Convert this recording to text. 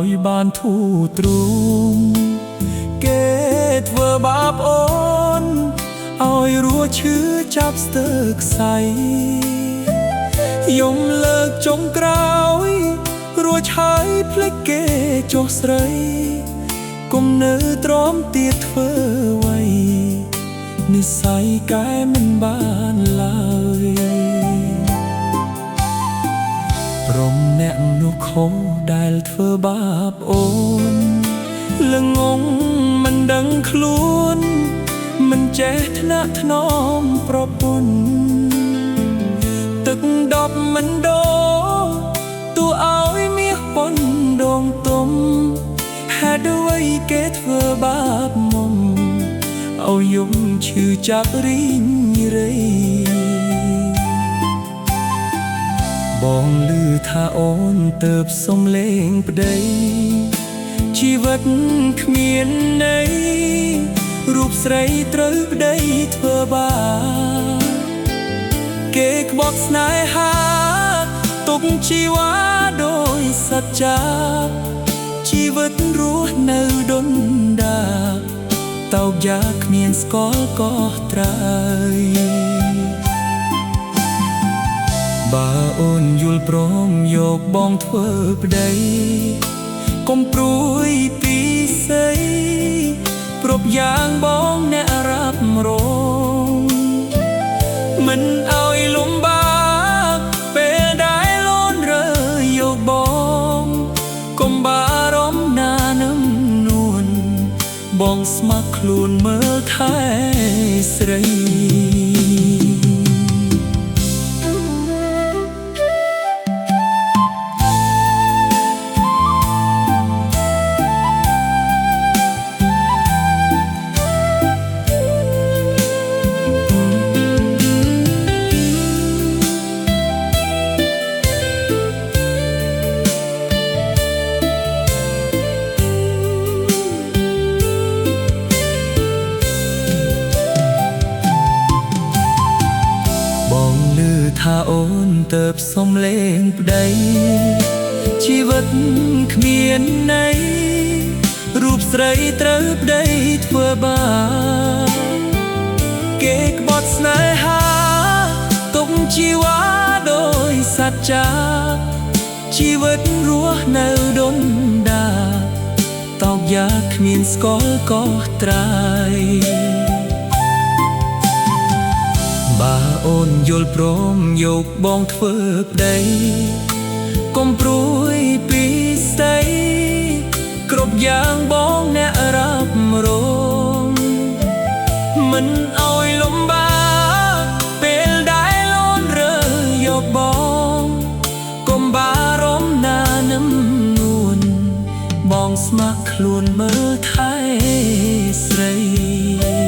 ឲ្យបានធូរទ្រូងគេធ្វើបាបអូនឲ្យរស់ឈឺចាប់ស្ទើរខ្សែយំលើកចុងក្រោយរួចហើយភ្លេចគេចុះស្រីគុំនៅទ្រាំទៀតធ្វើໄວនិស្ស័យកែមិនបានឡើយព្រមអ្នកនោះខុសដែលធ្វើបាបអូនល្ងងមិនដឹងខ្លួនមិនចេះថ្នាក់ថ្នមប្រពន្ធទឹកដប់មិនដូរទូឲ្យមាសប៉ុនដងទុំហេតុអ្វីគេធ្វើបាបមុំឲ្យយំឈឺចាប់រីងរៃបងឮថាអូនទៅសុំលេងប្តីជីវិតគ្មានន័យរូបស្រីត្រូវប្តីធ្វើបាបគេក្បត់ស្នេហាទុកជីវ៉ាដោយសច្ចាជីវិតរស់នៅដុនដាតោកយ៉ាគ្មានស្គាល់ក៏ត្រើយបើអូនយល់ព្រមយកបងធ្វើប្តីកុំព្រួយពីស្អីគ្រប់យ៉ាងបងអ្នករាប់រងមិនឲ្យលំបាកពេលដែលលូនរើយកបងកុំបារម្ភណានឹមនួនបងស្ម័គ្រខ្លួនមើលថែស្រីថាអូនទៅសុំលេងប្តីជីវិតគ្មានន័យរូបស្រីត្រូវប្តីធ្វើបាបគេក្បត់ស្នេហាទុកជីវ៉ាដោយសច្ចាជីវិតរស់នៅដុនដាតោកយ៉ាគ្មានស្គាល់ក៏ត្រើយបើអូនយល់ព្រមយកបងធ្វើប្តីកុំព្រួយពីស្ដីគ្រប់យ៉ាងបងអ្នករាប់រងមិនឲ្យលំបាកពេលដែលលូនរើយកបងកុំបារម្ភណានឹមនួនបងស្ម័គ្រខ្លួនមើលថែស្រី